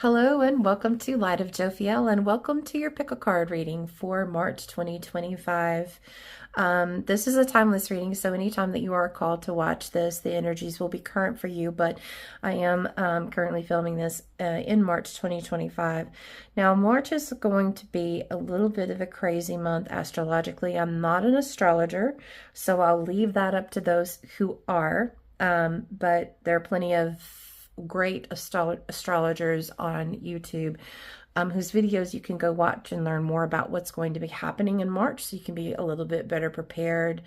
Hello and welcome to Light of Jophiel, and welcome to your pick a card reading for March 2025. This is a timeless reading, so anytime that you are called to watch this, the energies will be current for you, but I am currently filming this in March 2025. Now, March is going to be a little bit of a crazy month astrologically. I'm not an astrologer, so I'll leave that up to those who are, but there are plenty of great astrologers on YouTube whose videos you can go watch and learn more about what's going to be happening in March, so you can be a little bit better prepared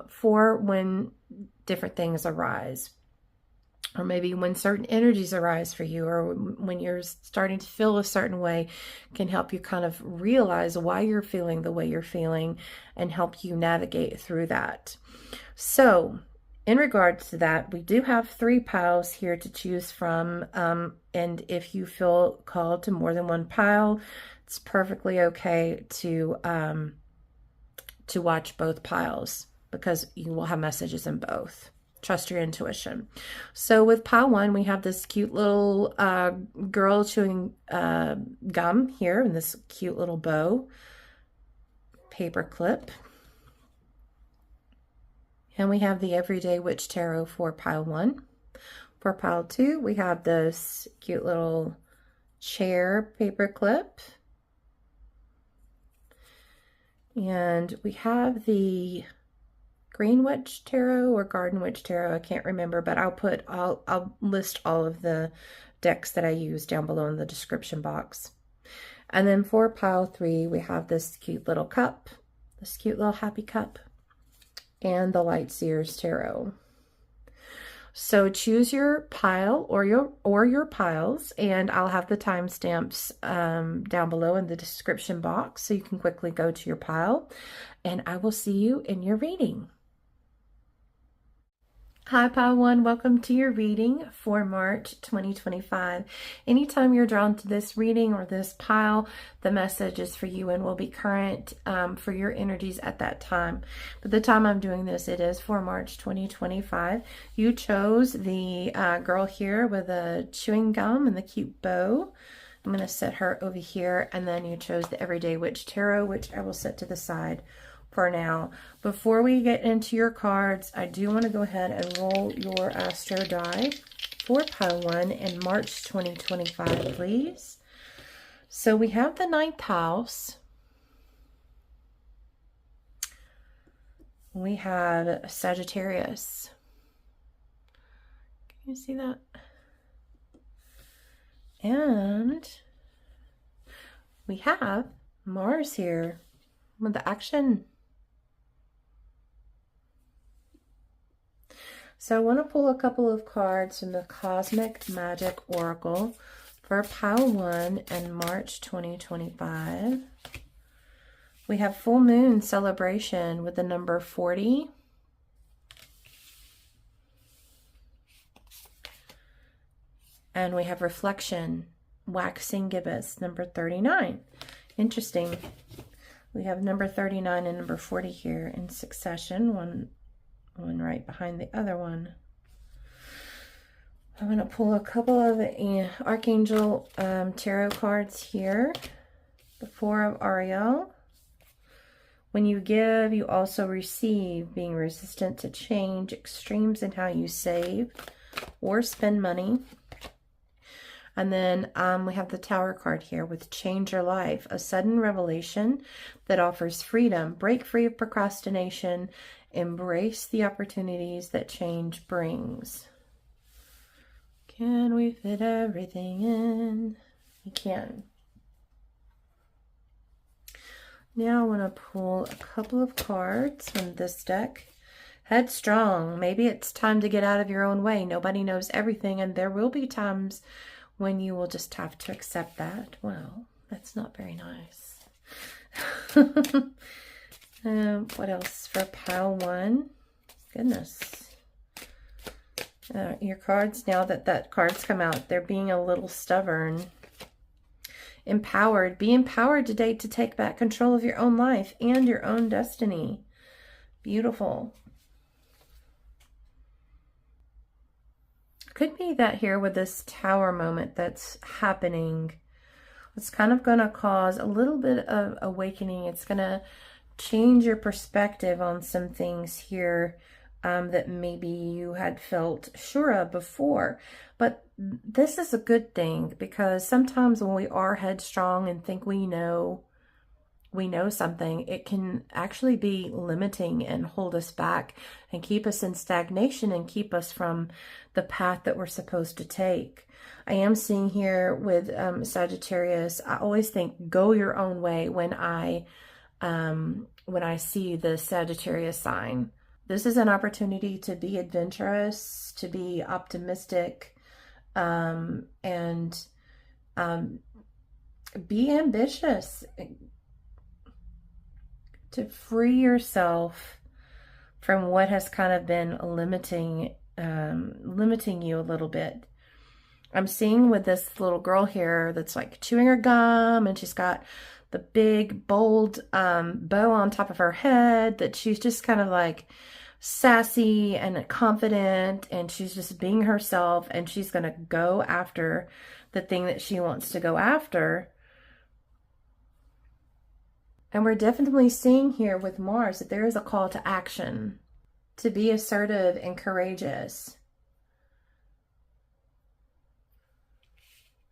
for when different things arise, or maybe when certain energies arise for you, or when you're starting to feel a certain way, can help you kind of realize why you're feeling the way you're feeling and help you navigate through that. So in regards to that, we do have 3 piles here to choose from, and if you feel called to more than one pile, it's perfectly okay to watch both piles, because you will have messages in both. Trust your intuition. So with pile 1, we have this cute little girl chewing gum here in this cute little bow paper clip. And we have the Everyday Witch Tarot for pile 1. For pile 2, we have this cute little chair paper clip. And we have the Green Witch Tarot or Garden Witch Tarot. I can't remember, but I'll list all of the decks that I use down below in the description box. And then for pile 3, we have this cute little cup, this cute little happy cup, and the Light Seer's Tarot. So choose your pile or your piles, and I'll have the timestamps down below in the description box, so you can quickly go to your pile, and I will see you in your reading. Hi, Pile 1. Welcome to your reading for March 2025. Anytime you're drawn to this reading or this pile, the message is for you and will be current for your energies at that time. But the time I'm doing this, it is for March 2025. You chose the girl here with a chewing gum and the cute bow. I'm going to set her over here, and then you chose the Everyday Witch Tarot, which I will set to the side for now. Before we get into your cards, I do want to go ahead and roll your astro die for pile 1 in March 2025, please. So we have the 9th house. We have Sagittarius. Can you see that? And we have Mars here with the action. So I want to pull a couple of cards from the Cosmic Magic Oracle for pile 1 in March 2025. We have full moon celebration with the number 40. And we have reflection, waxing gibbous, number 39. Interesting. We have number 39 and number 40 here in succession, one right behind the other one. I'm going to pull a couple of Archangel tarot cards here. The 4 of Ariel. When you give, you also receive, being resistant to change, extremes in how you save or spend money. And then we have the Tower card here with Change Your Life, a sudden revelation that offers freedom. Break free of procrastination. Embrace the opportunities that change brings. Can we fit everything in? We can. Now I want to pull a couple of cards from this deck. Headstrong. Maybe it's time to get out of your own way. Nobody knows everything, and there will be times when you will just have to accept that. Well, that's not very nice. What else for pile 1? Goodness. Your cards, now that cards come out, they're being a little stubborn. Empowered. Be empowered today to take back control of your own life and your own destiny. Beautiful. Could be that here with this Tower moment that's happening, it's kind of going to cause a little bit of awakening. It's going to change your perspective on some things here that maybe you had felt sure of before. But this is a good thing, because sometimes when we are headstrong and think we know something, it can actually be limiting and hold us back and keep us in stagnation and keep us from the path that we're supposed to take. I am seeing here with Sagittarius, I always think go your own way when I see the Sagittarius sign. This is an opportunity to be adventurous, to be optimistic, and be ambitious, to free yourself from what has kind of been limiting you a little bit. I'm seeing with this little girl here that's like chewing her gum, and she's got the big bold bow on top of her head, that she's just kind of like sassy and confident, and she's just being herself, and she's going to go after the thing that she wants to go after. And we're definitely seeing here with Mars that there is a call to action, to be assertive and courageous.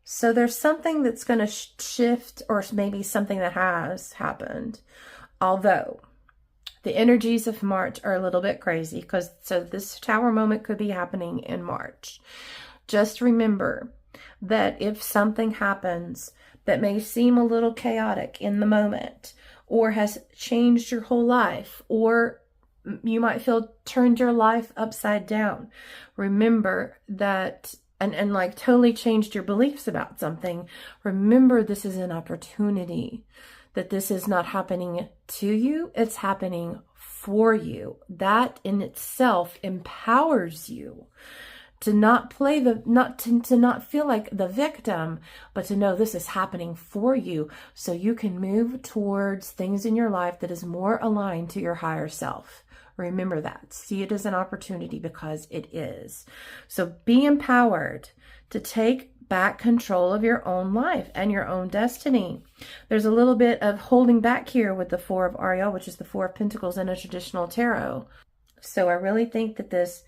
So there's something that's going to shift, or maybe something that has happened. Although the energies of March are a little bit crazy, so this Tower moment could be happening in March. Just remember that if something happens that may seem a little chaotic in the moment, or has changed your whole life, or you might feel turned your life upside down, remember that, and like totally changed your beliefs about something, remember this is an opportunity, that this is not happening to you, it's happening for you. That in itself empowers you to not play to not feel like the victim, but to know this is happening for you, so you can move towards things in your life that is more aligned to your higher self. Remember that. See it as an opportunity, because it is. So be empowered to take back control of your own life and your own destiny. There's a little bit of holding back here with the Four of Ariel, which is the Four of Pentacles in a traditional tarot. So I really think that this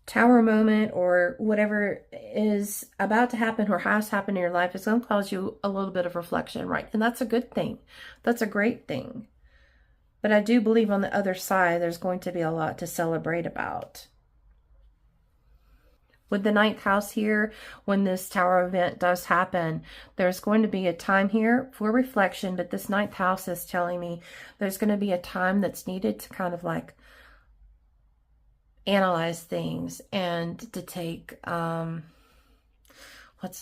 Tower moment, or whatever is about to happen or has happened in your life, is going to cause you a little bit of reflection, right? And that's a good thing. That's a great thing. But I do believe on the other side, there's going to be a lot to celebrate about. With the 9th house here, when this Tower event does happen, there's going to be a time here for reflection, but this 9th house is telling me there's going to be a time that's needed to kind of like analyze things, and to take, what's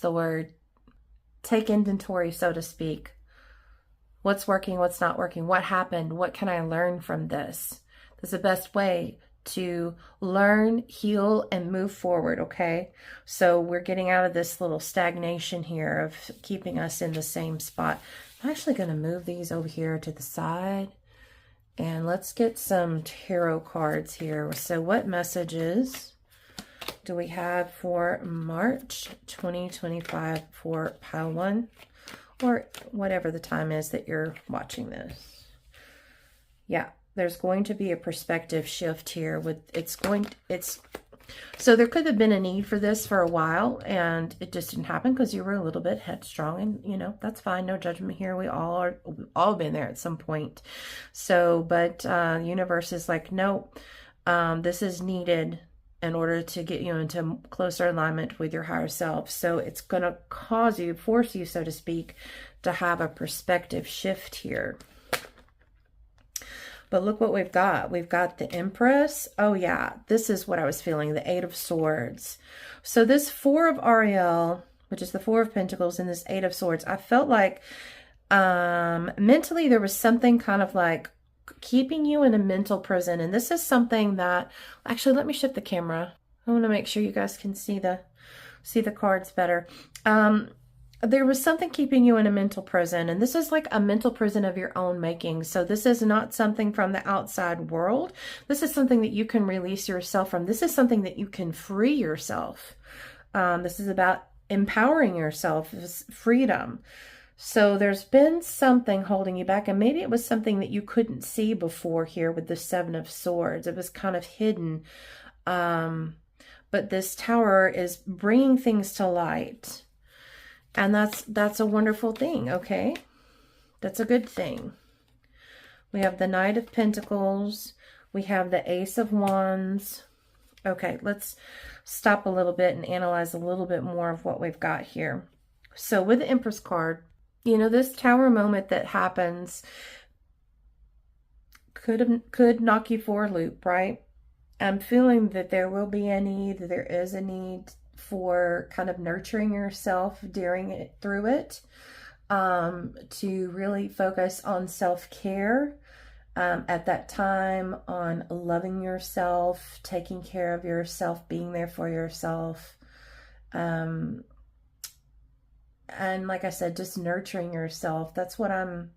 the word? Take inventory, so to speak. What's working, what's not working, what happened, what can I learn from this? That's the best way to learn, heal, and move forward, okay? So we're getting out of this little stagnation here of keeping us in the same spot. I'm actually going to move these over here to the side, and let's get some tarot cards here. So what messages do we have for March 2025 for pile 1, or whatever the time is that you're watching this? Yeah. There's going to be a perspective shift here with so there could have been a need for this for a while, and it just didn't happen because you were a little bit headstrong, and you know, that's fine. No judgment here. We've all been there at some point. So, but the universe is like, no, this is needed in order to get you into closer alignment with your higher self. So it's going to force you, so to speak, to have a perspective shift here. But look what we've got. We've got the Empress. Oh yeah, this is what I was feeling, the Eight of Swords. So this Four of Ariel, which is the Four of Pentacles, and this Eight of Swords, I felt like mentally there was something kind of like keeping you in a mental prison. And this is something that, actually, let me shift the camera. I want to make sure you guys can see the cards better. there was something keeping you in a mental prison, and this is like a mental prison of your own making. So this is not something from the outside world. This is something that you can release yourself from. This is something that you can free yourself. This is about empowering yourself, it's freedom. So there's been something holding you back, and maybe it was something that you couldn't see before here with the Seven of Swords. It was kind of hidden. But this Tower is bringing things to light. And that's a wonderful thing, okay? That's a good thing. We have the Knight of Pentacles. We have the Ace of Wands. Okay, let's stop a little bit and analyze a little bit more of what we've got here. So with the Empress card, you know, this Tower moment that happens could knock you for a loop, right? I'm feeling that there will be a need, that there is a need for kind of nurturing yourself through it, to really focus on self-care at that time, on loving yourself, taking care of yourself, being there for yourself, and like I said, just nurturing yourself. That's what I'm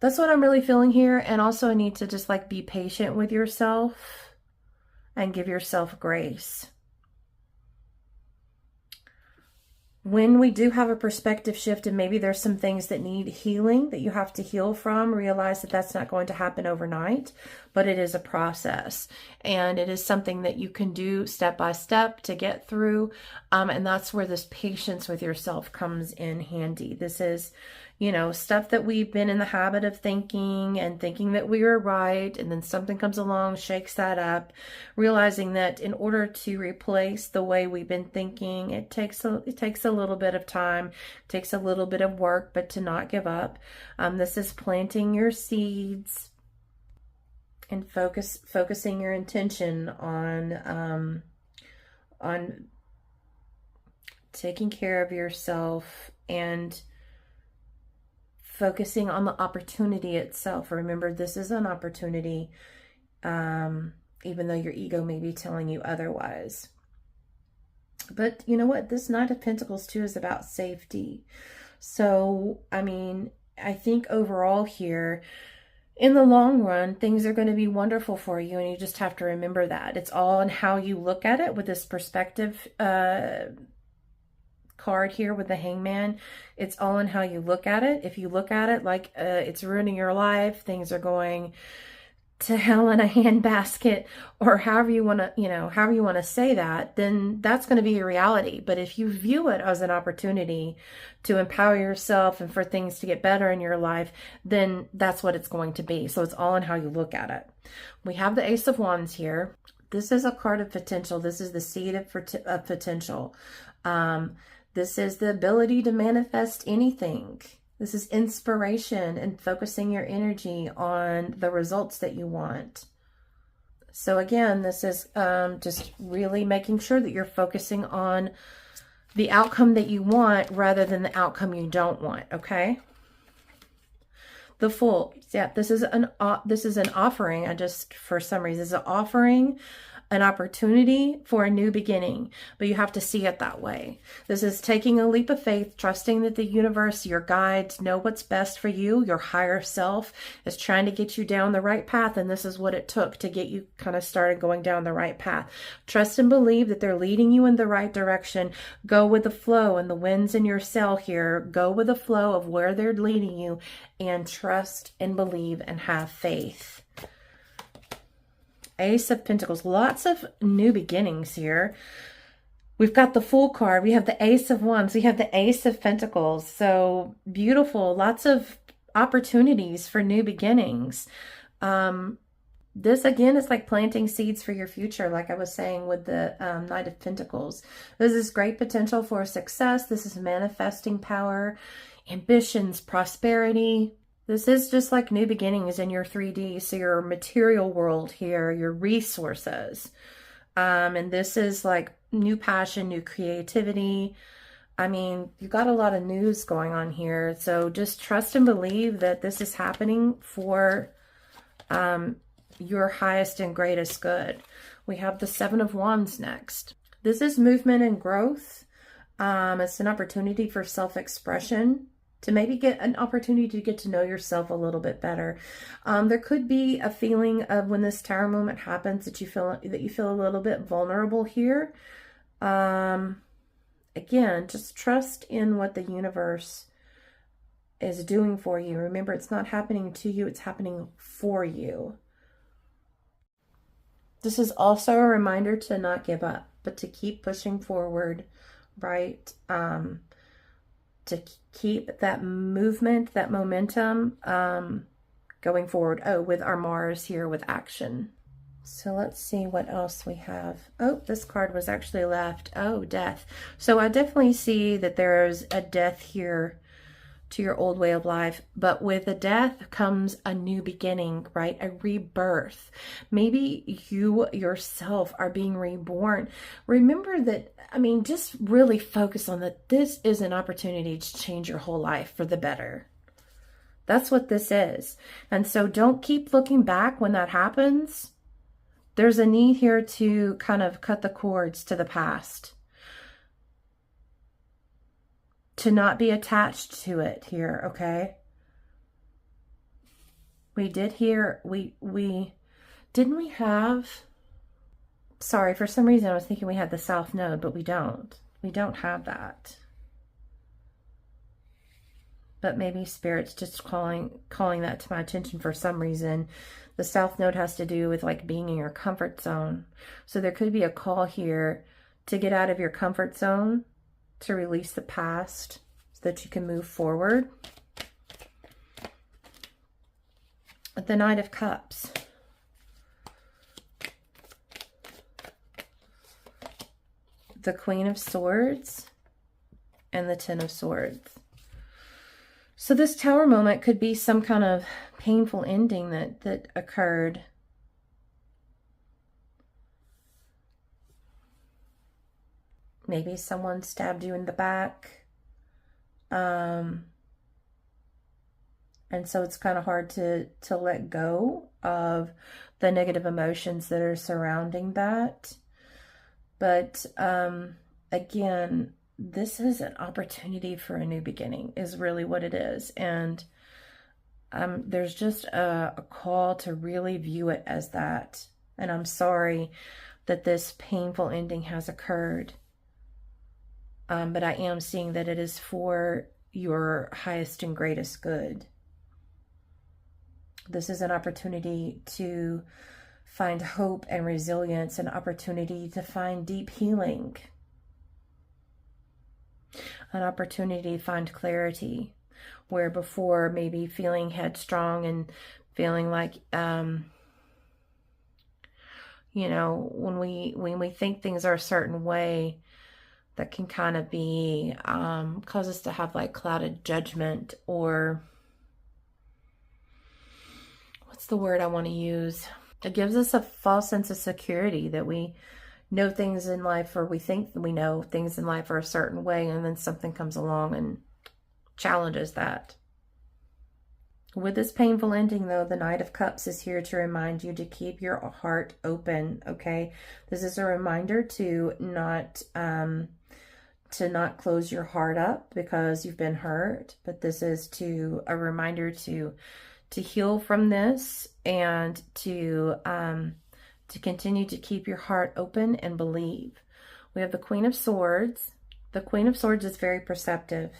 really feeling here. And also I need to just like be patient with yourself and give yourself grace. When we do have a perspective shift, and maybe there's some things that need healing that you have to heal from, realize that that's not going to happen overnight, but it is a process, and it is something that you can do step by step to get through. And that's where this patience with yourself comes in handy. This is, you know, stuff that we've been in the habit of thinking that we were right, and then something comes along, shakes that up, realizing that in order to replace the way we've been thinking, it takes a little bit of time, it takes a little bit of work, but to not give up. This is planting your seeds and focusing your intention on taking care of yourself and focusing on the opportunity itself. Remember, this is an opportunity, even though your ego may be telling you otherwise. But you know what? This Knight of Pentacles too is about safety. So, I mean, I think overall here, in the long run, things are going to be wonderful for you, and you just have to remember that. It's all in how you look at it with this perspective card here with the Hangman. It's all in how you look at it. If you look at it like it's ruining your life, things are going to hell in a handbasket, or however you want to say that, then that's going to be your reality. But if you view it as an opportunity to empower yourself and for things to get better in your life, then that's what it's going to be. So it's all in how you look at it. We have the Ace of Wands here. This is a card of potential. This is the seed of potential. This is the ability to manifest anything. This is inspiration and focusing your energy on the results that you want. So again, this is just really making sure that you're focusing on the outcome that you want rather than the outcome you don't want, okay? The Fool. Yeah, this is an offering. For some reason, this is an offering, an opportunity for a new beginning, but you have to see it that way. This is taking a leap of faith, trusting that the universe, your guides, know what's best for you. Your higher self is trying to get you down the right path, and this is what it took to get you kind of started going down the right path. Trust and believe that they're leading you in the right direction. Go with the flow, and the wind's in your sail here. Go with the flow of where they're leading you, and trust and believe and have faith. Ace of Pentacles, lots of new beginnings here. We've got the Fool card. We have the Ace of Wands. We have the Ace of Pentacles. So beautiful. Lots of opportunities for new beginnings. This again is like planting seeds for your future, like I was saying with the Knight of Pentacles. This is great potential for success. This is manifesting power, ambitions, prosperity. This is just like new beginnings in your 3D, so your material world here, your resources. And this is like new passion, new creativity. I mean, you've got a lot of news going on here. So just trust and believe that this is happening for your highest and greatest good. We have the Seven of Wands next. This is movement and growth. It's an opportunity for self-expression, to maybe get an opportunity to get to know yourself a little bit better. There could be a feeling of, when this tower moment happens, that you feel a little bit vulnerable here. Again, just trust in what the universe is doing for you. Remember, it's not happening to you, it's happening for you. This is also a reminder to not give up, but to keep pushing forward, right? To keep that movement, that momentum going forward. Oh, with our Mars here with action. So let's see what else we have. Oh, this card was actually left. Oh, death. So I definitely see that there's a death here to your old way of life, but with a death comes a new beginning, right? A rebirth. Maybe you yourself are being reborn. Remember that, I mean, just really focus on that. This is an opportunity to change your whole life for the better. That's what this is. And so don't keep looking back when that happens. There's a need here to kind of cut the cords to the past, to not be attached to it here, okay? We did hear, didn't we have, sorry, for some reason I was thinking we had the South Node, but we don't. We don't have that. But maybe Spirit's just calling that to my attention for some reason. The South Node has to do with like being in your comfort zone. So there could be a call here to get out of your comfort zone, to release the past so that you can move forward. The Knight of Cups. The Queen of Swords and the Ten of Swords. So this Tower moment could be some kind of painful ending that occurred. Maybe someone stabbed you in the back. And so it's kind of hard to let go of the negative emotions that are surrounding that. But again, this is an opportunity for a new beginning, is really what it is. And there's just a call to really view it as that. And I'm sorry that this painful ending has occurred. But I am seeing that it is for your highest and greatest good. This is an opportunity to find hope and resilience, an opportunity to find deep healing, an opportunity to find clarity, where before maybe feeling headstrong and feeling like, you know, when we think things are a certain way, that can kind of be, cause us to have like clouded judgment, or what's the word I want to use? It gives us a false sense of security that we know things in life, or we think we know things in life are a certain way, and then something comes along and challenges that. With this painful ending, though, the Knight of Cups is here to remind you to keep your heart open, okay? This is a reminder to not close your heart up because you've been hurt, but this is a reminder to heal from this, and to continue to keep your heart open and believe. We have the Queen of Swords. The Queen of Swords is very perceptive.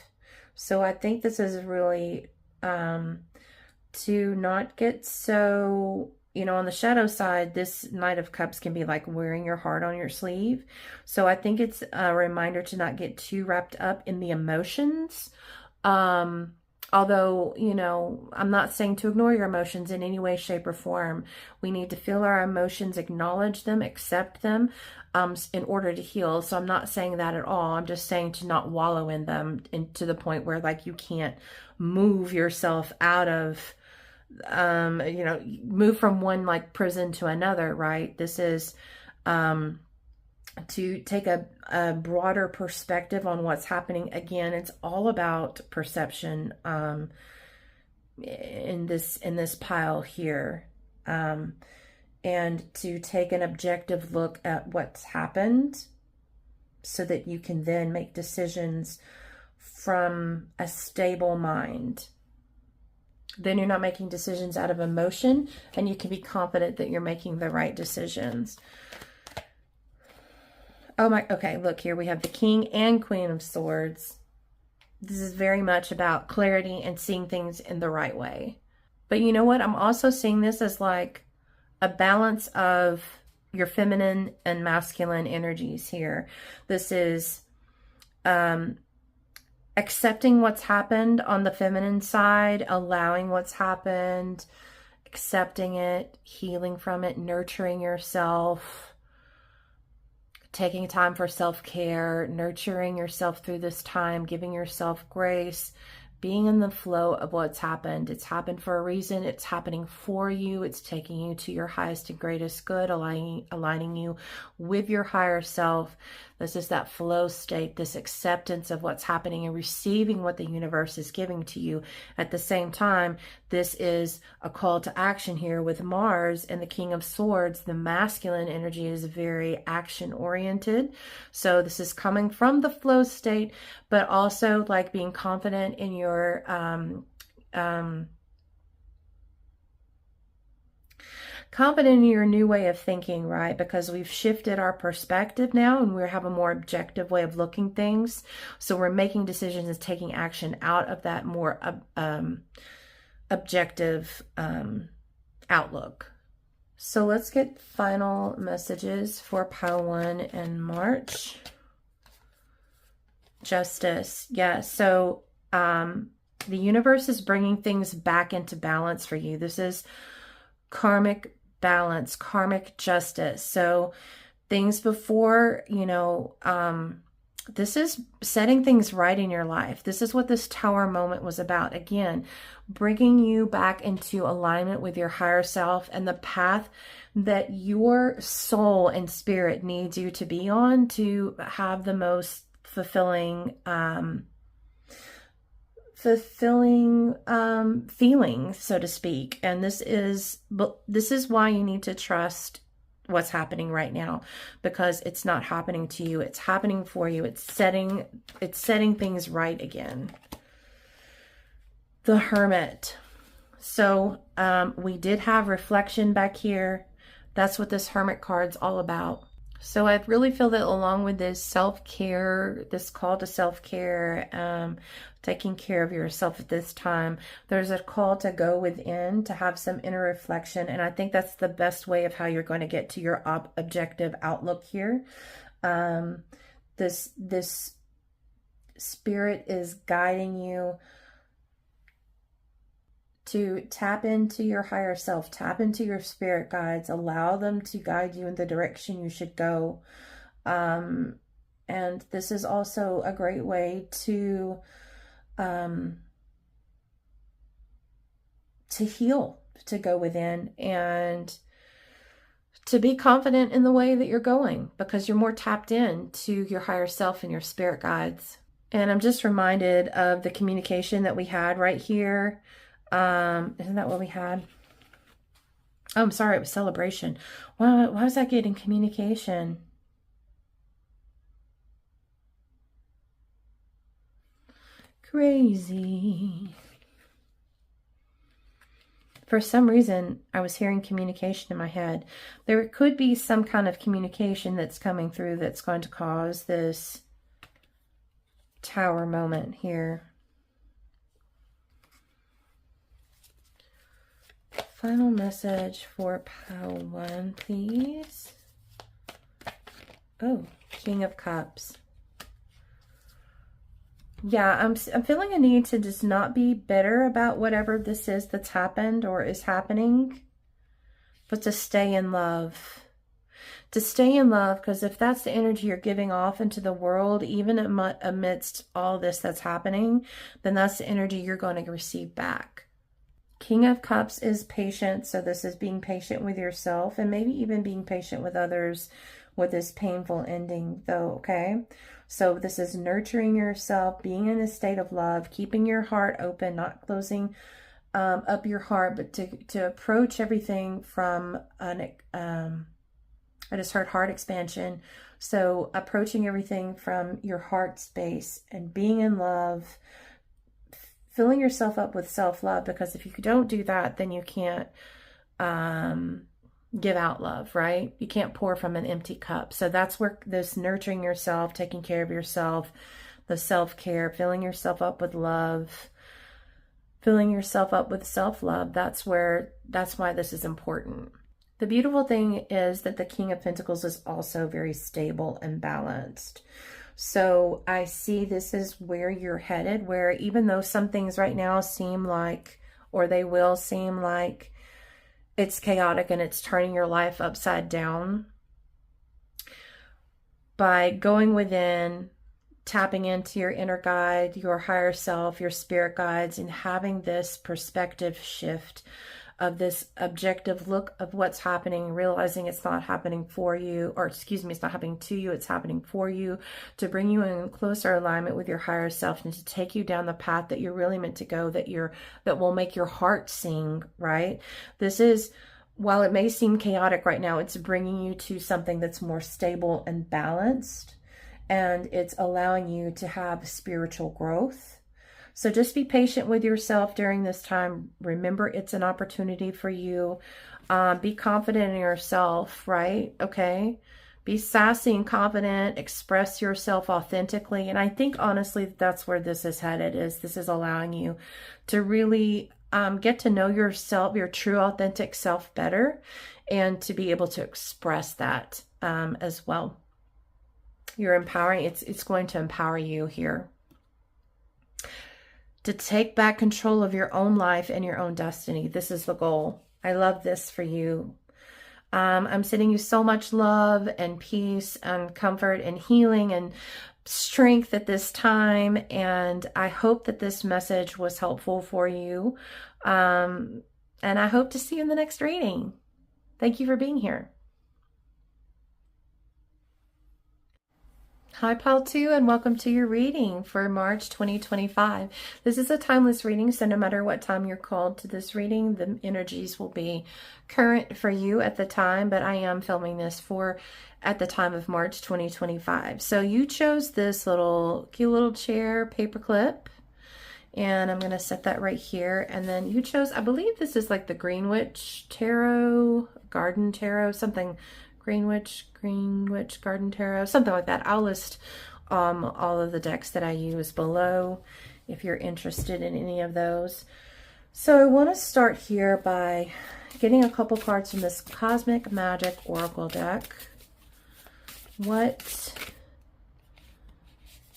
So I think this is really to not get so, you know, on the shadow side, this Knight of Cups can be like wearing your heart on your sleeve. So I think it's a reminder to not get too wrapped up in the emotions. Although, you know, I'm not saying to ignore your emotions in any way, shape, or form. We need to feel our emotions, acknowledge them, accept them in order to heal. So I'm not saying that at all. I'm just saying to not wallow in them, to the point where like you can't move yourself out of, you know, move from one like prison to another, right? This is to take a broader perspective on what's happening. Again, it's all about perception in this pile here, and to take an objective look at what's happened so that you can then make decisions from a stable mind. Then you're not making decisions out of emotion, and you can be confident that you're making the right decisions. Oh my, okay, look here. We have the King and Queen of Swords. This is very much about clarity and seeing things in the right way. But you know what? I'm also seeing this as like a balance of your feminine and masculine energies here. This is accepting what's happened on the feminine side, allowing what's happened, accepting it, healing from it, nurturing yourself, taking time for self-care, nurturing yourself through this time, giving yourself grace, being in the flow of what's happened. It's happened for a reason. It's happening for you. It's taking you to your highest and greatest good, aligning you with your higher self. This is that flow state, this acceptance of what's happening and receiving what the universe is giving to you. At the same time, this is a call to action here with Mars and the King of Swords. The masculine energy is very action oriented. So this is coming from the flow state, but also like being confident in your confident in your new way of thinking, right? Because we've shifted our perspective now and we have a more objective way of looking things. So we're making decisions and taking action out of that more objective outlook. So let's get final messages for pile 1 in March. Justice. Yeah, so the universe is bringing things back into balance for you. This is karmic balance, karmic justice. So things before, you know, this is setting things right in your life. This is what this Tower moment was about. Again, bringing you back into alignment with your higher self and the path that your soul and spirit needs you to be on to have the most fulfilling feelings, so to speak. And this is why you need to trust what's happening right now, because it's not happening to you, it's happening for you. It's setting things right again. The Hermit. So we did have reflection back here. That's what this Hermit card's all about. So I really feel that along with this self-care, this call to self-care, taking care of yourself at this time, there's a call to go within, to have some inner reflection. And I think that's the best way of how you're going to get to your objective outlook here. This spirit is guiding you to tap into your higher self, tap into your spirit guides, allow them to guide you in the direction you should go. And this is also a great way to heal, to go within and to be confident in the way that you're going, because you're more tapped in to your higher self and your spirit guides. And I'm just reminded of the communication that we had right here. Isn't that what we had? Oh, I'm sorry, it was celebration. Why was I getting communication? Crazy. For some reason, I was hearing communication in my head. There could be some kind of communication that's coming through that's going to cause this Tower moment here. Final message for pile 1, please. Oh, King of Cups. Yeah, I'm feeling a need to just not be bitter about whatever this is that's happened or is happening, but to stay in love. To stay in love, because if that's the energy you're giving off into the world, even amidst all this that's happening, then that's the energy you're going to receive back. King of Cups is patience, so this is being patient with yourself and maybe even being patient with others with this painful ending, though, okay? So this is nurturing yourself, being in a state of love, keeping your heart open, not closing up your heart, but to approach everything from I just heard heart expansion. So approaching everything from your heart space and being in love, filling yourself up with self-love, because if you don't do that, then you can't give out love, right? You can't pour from an empty cup. So that's where this nurturing yourself, taking care of yourself, the self-care, filling yourself up with love, filling yourself up with self-love, that's why this is important. The beautiful thing is that the King of Pentacles is also very stable and balanced. So I see this is where you're headed, where even though some things right now seem like, or they will seem like it's chaotic and it's turning your life upside down, by going within, tapping into your inner guide, your higher self, your spirit guides, and having this perspective shift of this objective look of what's happening, realizing it's not happening for you, or excuse me, it's not happening to you, it's happening for you, to bring you in closer alignment with your higher self and to take you down the path that you're really meant to go, that will make your heart sing, right? This is, while it may seem chaotic right now, it's bringing you to something that's more stable and balanced, and it's allowing you to have spiritual growth. So just be patient with yourself during this time. Remember, it's an opportunity for you. Be confident in yourself, right? Okay. Be sassy and confident. Express yourself authentically. And I think, honestly, that's where this is headed, is this is allowing you to really get to know yourself, your true, authentic self better, and to be able to express that as well. You're empowering. It's going to empower you here to take back control of your own life and your own destiny. This is the goal. I love this for you. I'm sending you so much love and peace and comfort and healing and strength at this time. And I hope that this message was helpful for you. And I hope to see you in the next reading. Thank you for being here. Hi, Pile 2, and welcome to your reading for March 2025. This is a timeless reading, so no matter what time you're called to this reading, the energies will be current for you at the time, but I am filming this at the time of March 2025. So you chose this cute little chair paperclip, and I'm going to set that right here. And then you chose, I believe this is like the Greenwich Tarot, Garden Tarot, something. Greenwich Garden Tarot, something like that. I'll list all of the decks that I use below if you're interested in any of those. So I want to start here by getting a couple cards from this Cosmic Magic Oracle deck. What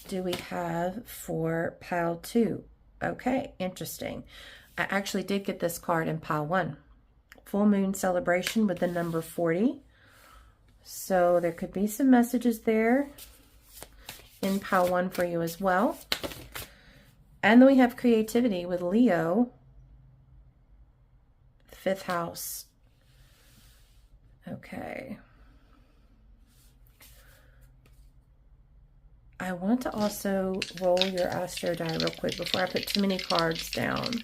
do we have for pile 2? Okay, interesting. I actually did get this card in pile 1. Full Moon Celebration with the number 40. So there could be some messages there in pile 1 for you as well. And then we have Creativity with Leo, 5th house. Okay. I want to also roll your Astro die real quick before I put too many cards down.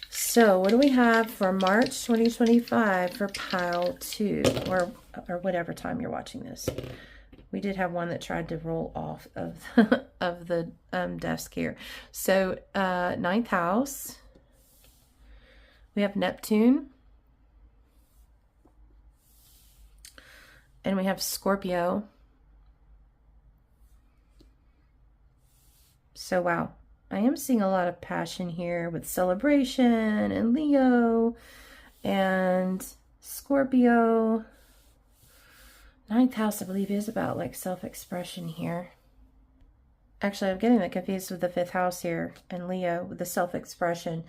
So what do we have for March 2025 for pile 2, or whatever time you're watching this? We did have one that tried to roll off of of the desk here. So 9th house, we have Neptune, and we have Scorpio. So wow. I am seeing a lot of passion here with Celebration and Leo and Scorpio. 9th house, I believe, is about like self-expression here. Actually, I'm getting that confused with the 5th house here and Leo with the self-expression.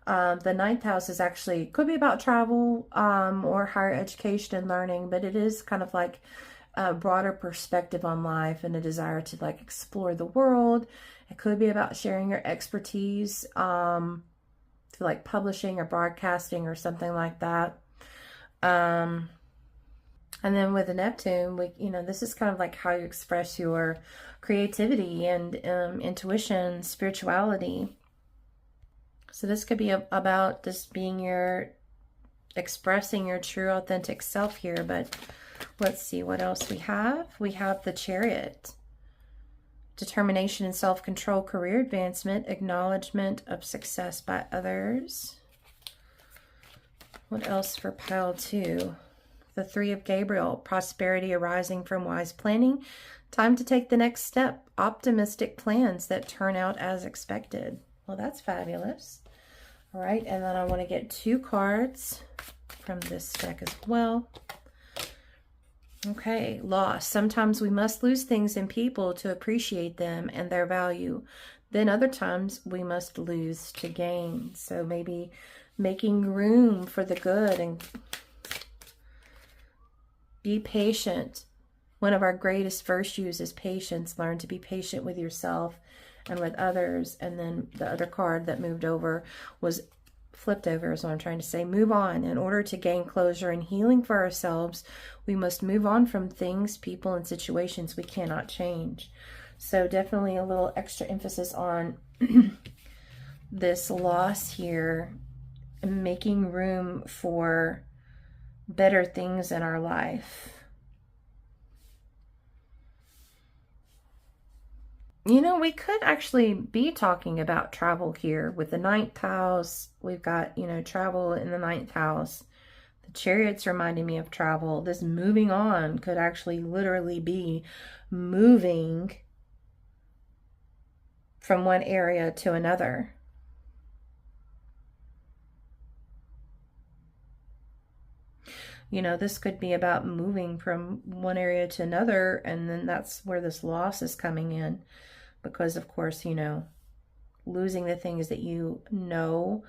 The 9th house is actually, could be about travel or higher education and learning, but it is kind of like a broader perspective on life and a desire to like explore the world. It could be about sharing your expertise to like publishing or broadcasting or something like that. And then with the Neptune, this is kind of like how you express your creativity and intuition, spirituality. So this could be about just being your expressing your true authentic self here. But let's see what else we have. We have the Chariot. Determination and self-control, career advancement, acknowledgement of success by others. What else for pile 2? The Three of Gabriel, prosperity arising from wise planning. Time to take the next step. Optimistic plans that turn out as expected. Well, that's fabulous. All right, and then I want to get 2 cards from this deck as well. Okay, loss. Sometimes we must lose things in people to appreciate them and their value. Then other times we must lose to gain. So maybe making room for the good and be patient. One of our greatest virtues is patience. Learn to be patient with yourself and with others. And then the other card that moved over was flipped over, is what I'm trying to say. Move on. In order to gain closure and healing for ourselves, we must move on from things, people, and situations we cannot change. So definitely a little extra emphasis on this loss here, making room for better things in our life. You know, we could actually be talking about travel here with the 9th house. We've got, you know, travel in the 9th house. The Chariot's reminding me of travel. This moving on could actually literally be moving from one area to another. You know, this could be about moving from one area to another, and then that's where this loss is coming in. Because, of course, you know, losing the things that you know,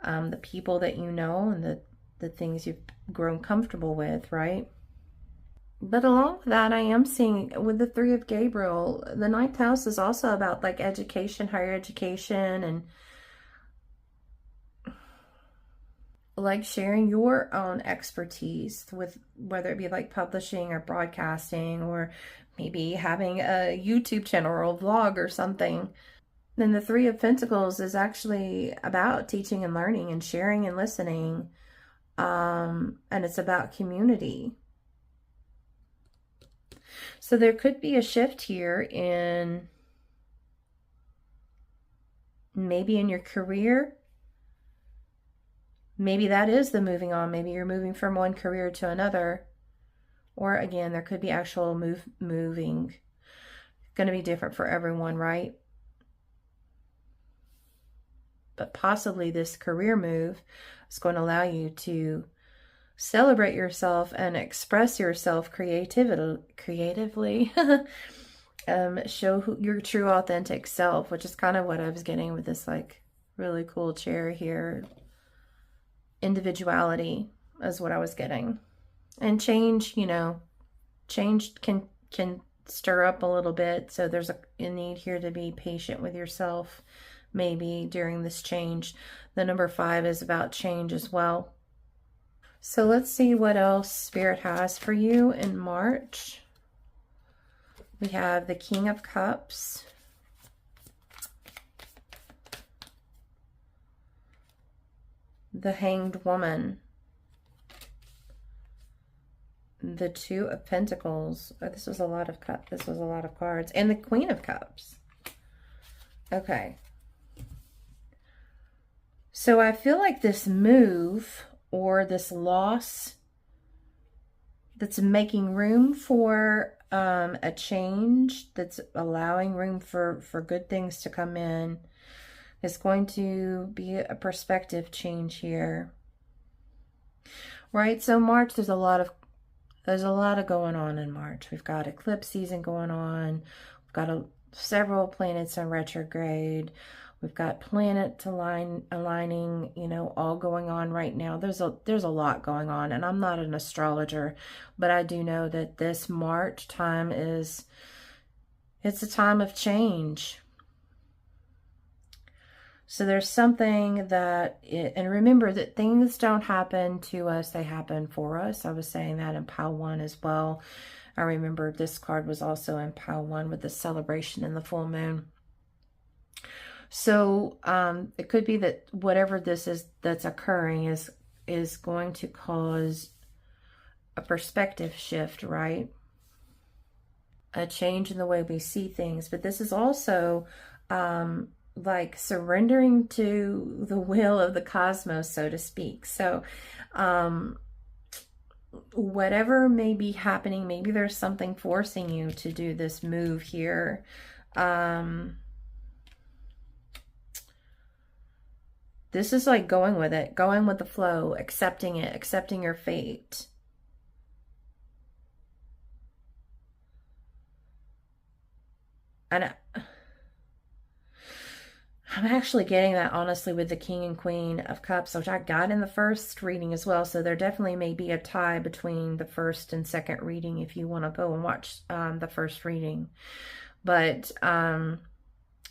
the people that you know, and the things you've grown comfortable with, right? But along with that, I am seeing with the Three of Gabriel, the 9th house is also about like education, higher education, and like sharing your own expertise with, whether it be like publishing or broadcasting, or maybe having a YouTube channel or a vlog or something. Then the Three of Pentacles is actually about teaching and learning and sharing and listening. And it's about community. So there could be a shift here in maybe in your career. Maybe that is the moving on. Maybe you're moving from one career to another. Or again, there could be actual moving. Going to be different for everyone, right? But possibly this career move is going to allow you to celebrate yourself and express yourself creatively. Show your true authentic self, which is kind of what I was getting with this like really cool chair here. Individuality is what I was getting. And change, you know, change can stir up a little bit. So there's a need here to be patient with yourself, maybe during this change. The number 5 is about change as well. So let's see what else Spirit has for you in March. We have the King of Cups. The Hanged Woman. The Two of Pentacles. Oh, this was a lot of cards. And the Queen of Cups. Okay. So I feel like this move or this loss that's making room for a change, that's allowing room for good things to come in, is going to be a perspective change here. Right? So March, there's a lot of going on in March. We've got eclipse season going on. We've got several planets in retrograde. We've got planet aligning, you know, all going on right now. There's a lot going on, and I'm not an astrologer, but I do know that this March time it's a time of change. So there's something that, and remember that things don't happen to us, they happen for us. I was saying that in pile 1 as well. I remember this card was also in pile 1 with the celebration and the full moon. So it could be that whatever this is that's occurring is is going to cause a perspective shift, right? A change in the way we see things. But this is also like surrendering to the will of the cosmos, so to speak. So whatever may be happening, maybe there's something forcing you to do this move here. This is like going with it, going with the flow, accepting it, accepting your fate. And I'm actually getting that, honestly, with the King and Queen of Cups, which I got in the first reading as well. So there definitely may be a tie between the first and second reading if you want to go and watch the first reading. But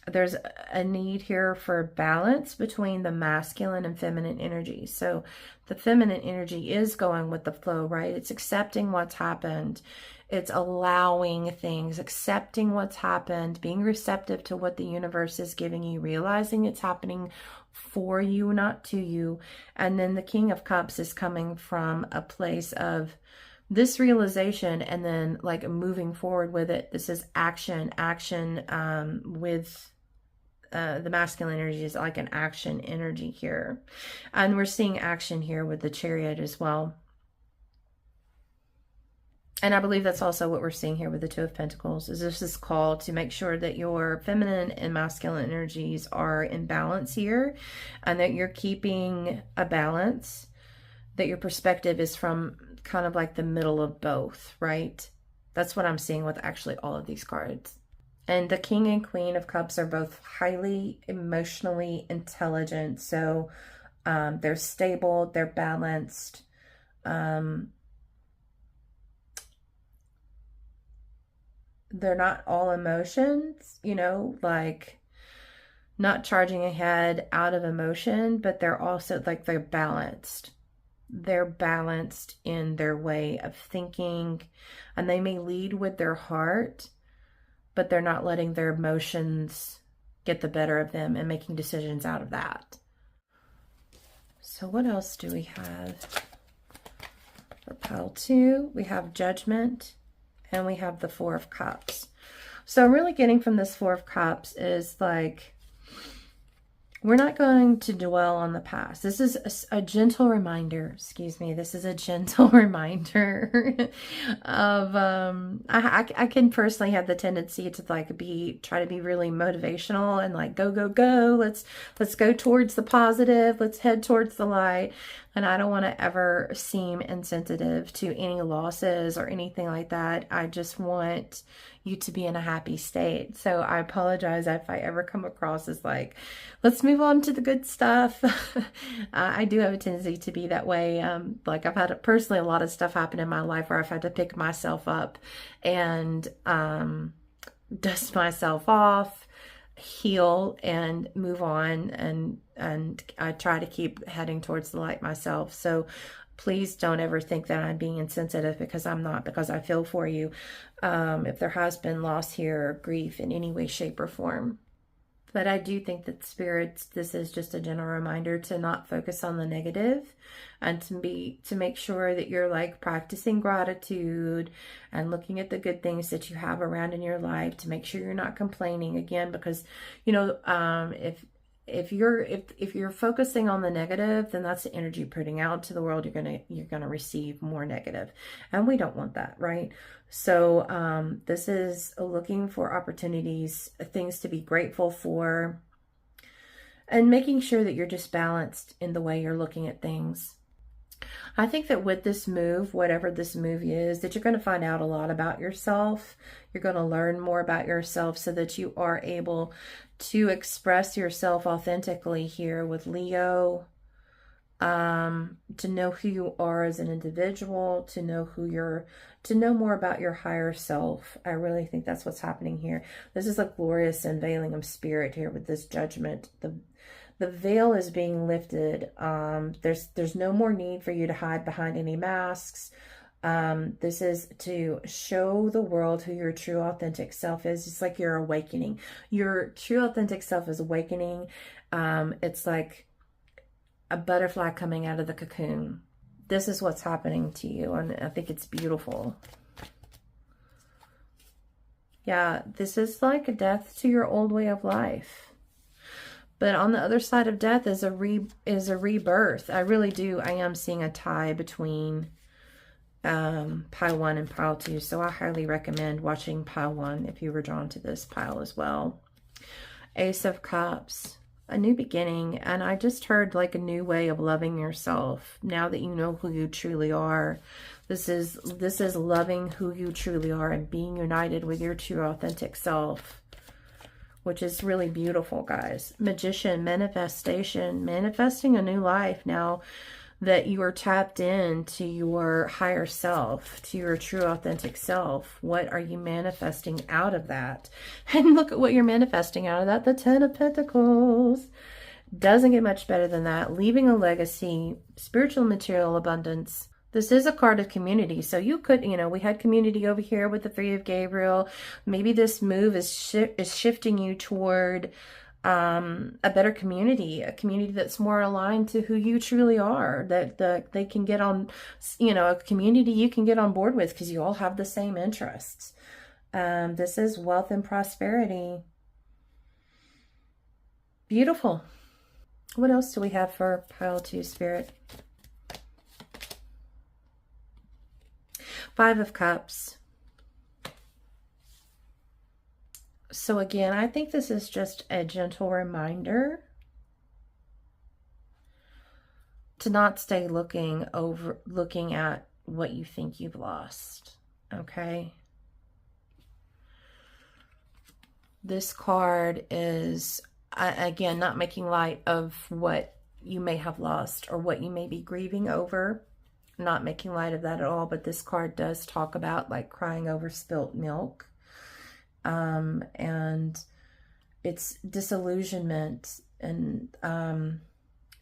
there's a need here for balance between the masculine and feminine energy. So the feminine energy is going with the flow, right? It's accepting what's happened. It's allowing things, accepting what's happened, being receptive to what the universe is giving you, realizing it's happening for you, not to you. And then the King of Cups is coming from a place of this realization and then like moving forward with it. This is action with the masculine energy is like an action energy here. And we're seeing action here with the Chariot as well. And I believe that's also what we're seeing here with the Two of Pentacles, is this is call to make sure that your feminine and masculine energies are in balance here, and that you're keeping a balance, that your perspective is from kind of like the middle of both, right? That's what I'm seeing with actually all of these cards. And the King and Queen of Cups are both highly emotionally intelligent. So they're stable, they're balanced. They're not all emotions, you know, like not charging ahead out of emotion, but they're also like they're balanced. They're balanced in their way of thinking, and they may lead with their heart, but they're not letting their emotions get the better of them and making decisions out of that. So what else do we have? For pile 2, we have Judgment, and we have the Four of Cups. So I'm really getting from this Four of Cups is like, we're not going to dwell on the past. This is a gentle reminder, excuse me, this is a gentle reminder of, I can personally have the tendency to like try to be really motivational and like, go, go, go. Let's go towards the positive. Let's head towards the light. And I don't want to ever seem insensitive to any losses or anything like that. I just want you to be in a happy state. So I apologize if I ever come across as like, let's move on to the good stuff. I do have a tendency to be that way. Like I've had personally a lot of stuff happen in my life where I've had to pick myself up and dust myself off, heal, and move on, and I try to keep heading towards the light myself. So please don't ever think that I'm being insensitive, because I'm not, because I feel for you if there has been loss here or grief in any way, shape, or form. But I do think that spirits, this is just a general reminder to not focus on the negative, and to make sure that you're like practicing gratitude and looking at the good things that you have around in your life, to make sure you're not complaining again, because you know, if you're focusing on the negative, then that's the energy you're putting out to the world. You're gonna receive more negative, and we don't want that, right? So this is looking for opportunities, things to be grateful for, and making sure that you're just balanced in the way you're looking at things. I think that with this move, whatever this move is, that you're going to find out a lot about yourself. You're going to learn more about yourself so that you are able to express yourself authentically here with Leo, to know who you are as an individual, to know more about your higher self. I really think that's what's happening here. This is a glorious unveiling of spirit here with this Judgment. The veil is being lifted. There's no more need for you to hide behind any masks. This is to show the world who your true authentic self is. It's like you're awakening. Your true authentic self is awakening. It's like a butterfly coming out of the cocoon. This is what's happening to you, and I think it's beautiful. Yeah, this is like a death to your old way of life. But on the other side of death is a rebirth. I really do. I am seeing a tie between pile 1 and pile 2. So I highly recommend watching pile 1 if you were drawn to this pile as well. Ace of Cups, a new beginning. And I just heard like a new way of loving yourself now that you know who you truly are. This is loving who you truly are and being united with your true authentic self, which is really beautiful, guys. Magician, manifestation, manifesting a new life now that you are tapped into your higher self, to your true authentic self. What are you manifesting out of that? And look at what you're manifesting out of that. The 10 of Pentacles. Doesn't get much better than that. Leaving a legacy, spiritual material abundance. This is a card of community. So you could, you know, we had community over here with the 3 of Gabriel. Maybe this move is shifting you toward a better community, a community that's more aligned to who you truly are, that they can get on, you know, a community you can get on board with because you all have the same interests. This is wealth and prosperity. Beautiful. What else do we have for pile 2, Spirit? 5 of Cups. So again, I think this is just a gentle reminder to not stay looking at what you think you've lost. Okay? This card is, again, not making light of what you may have lost or what you may be grieving over. Not making light of that at all, but this card does talk about like crying over spilt milk. And it's disillusionment. And in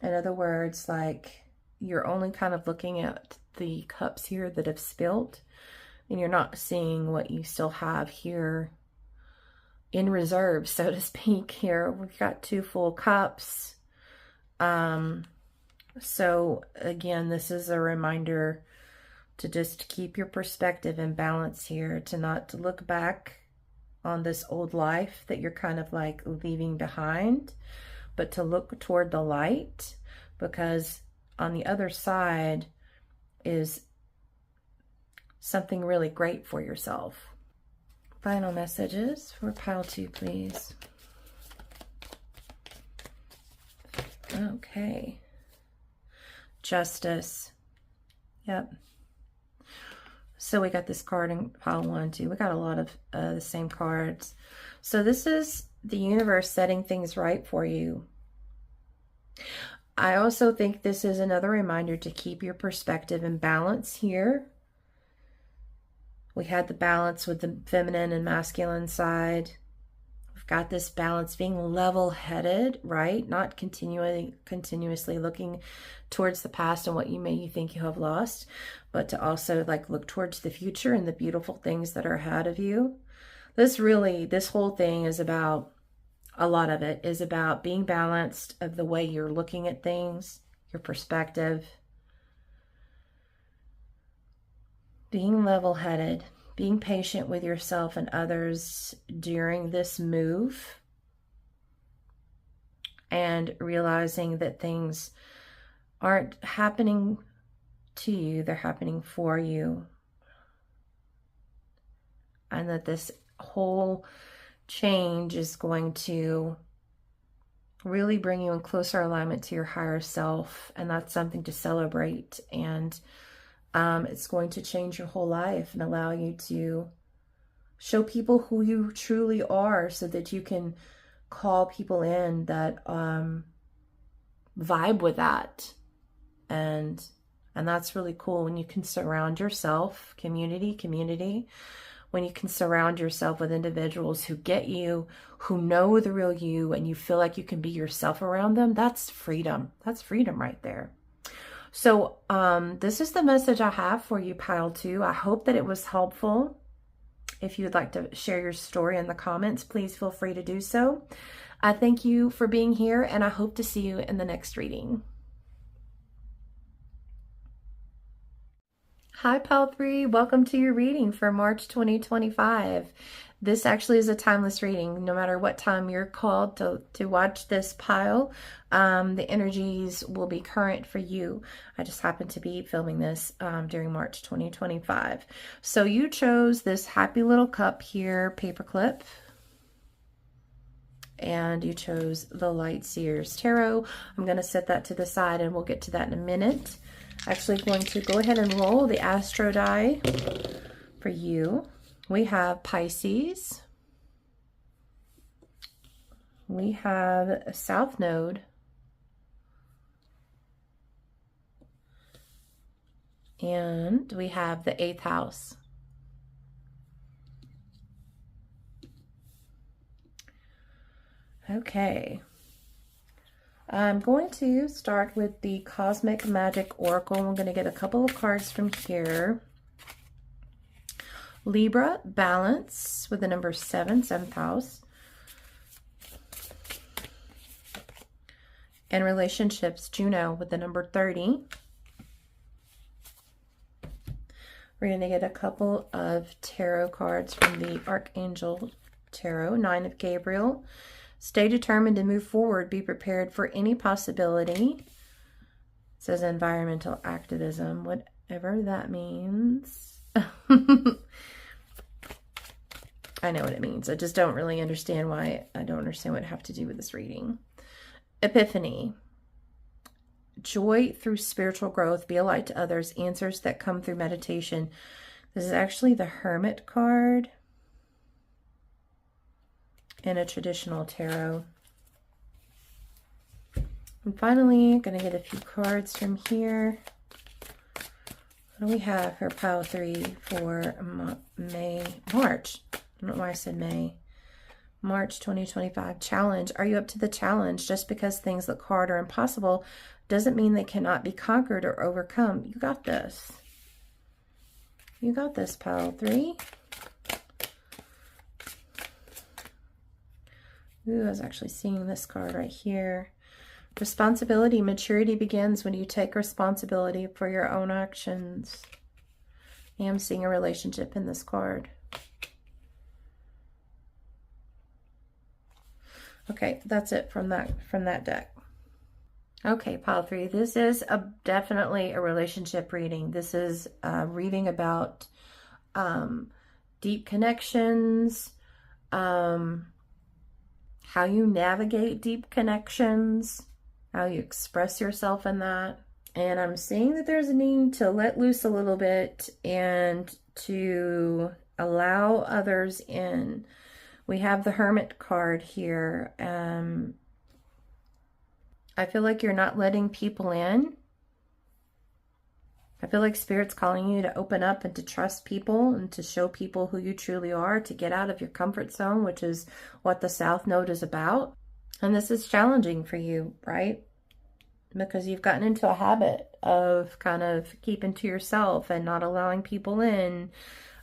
other words, like you're only kind of looking at the cups here that have spilt, and you're not seeing what you still have here in reserve, so to speak. Here we've got 2 full cups. So again, this is a reminder to just keep your perspective and balance here, to not to look back on this old life that you're kind of like leaving behind, but to look toward the light, because on the other side is something really great for yourself. Final messages for pile 2, please. Okay. Justice. Yep. So we got this card in pile 1 too. We got a lot of the same cards. So this is the universe setting things right for you. I also think this is another reminder to keep your perspective and balance here. We had the balance with the feminine and masculine side. We've got this balance, being level-headed, right? Not continuously looking towards the past and what you think you have lost, but to also like look towards the future and the beautiful things that are ahead of you. This whole thing is about, a lot of it is about being balanced of the way you're looking at things, your perspective, being level-headed, being patient with yourself and others during this move, and realizing that things aren't happening to you, they're happening for you. And that this whole change is going to really bring you in closer alignment to your higher self, and that's something to celebrate. And it's going to change your whole life and allow you to show people who you truly are, so that you can call people in that vibe with that. And that's really cool when you can surround yourself, community, when you can surround yourself with individuals who get you, who know the real you, and you feel like you can be yourself around them. That's freedom. That's freedom right there. So this is the message I have for you, pile 2. I hope that it was helpful. If you would like to share your story in the comments, please feel free to do so. I thank you for being here, and I hope to see you in the next reading. Hi, Pile 3. Welcome to your reading for March 2025. This actually is a timeless reading. No matter what time you're called to watch this pile, the energies will be current for you. I just happened to be filming this during March 2025. So you chose this happy little cup here, paperclip. And you chose the Light Seers Tarot. I'm going to set that to the side and we'll get to that in a minute. Actually going to go ahead and roll the Astro die for you. We have Pisces. We have a South Node. And we have the 8th house. Okay. I'm going to start with the Cosmic Magic Oracle. I'm going to get a couple of cards from here. Libra, Balance with the number 7, 7th house. And relationships, Juno with the number 30. We're going to get a couple of tarot cards from the Archangel Tarot, 9 of Gabriel. Stay determined to move forward. Be prepared for any possibility. It says environmental activism, whatever that means. I know what it means. I just don't really understand why. I don't understand what it have to do with this reading. Epiphany. Joy through spiritual growth. Be a light to others. Answers that come through meditation. This is actually the Hermit card in a traditional tarot. And finally, I'm going to get a few cards from here. What do we have for pile 3 for March? I don't know why I said May. March 2025. Challenge. Are you up to the challenge? Just because things look hard or impossible doesn't mean they cannot be conquered or overcome. You got this. You got this, pile 3. Ooh, I was actually seeing this card right here. Responsibility. Maturity begins when you take responsibility for your own actions. I am seeing a relationship in this card. Okay, that's it from that deck. Okay, pile 3. This is definitely a relationship reading. This is a reading about deep connections, how you navigate deep connections, how you express yourself in that. And I'm seeing that there's a need to let loose a little bit and to allow others in. We have the Hermit card here. I feel like you're not letting people in. I feel like Spirit's calling you to open up and to trust people and to show people who you truly are, to get out of your comfort zone, which is what the South Node is about. And this is challenging for you, right? Because you've gotten into a habit of kind of keeping to yourself and not allowing people in.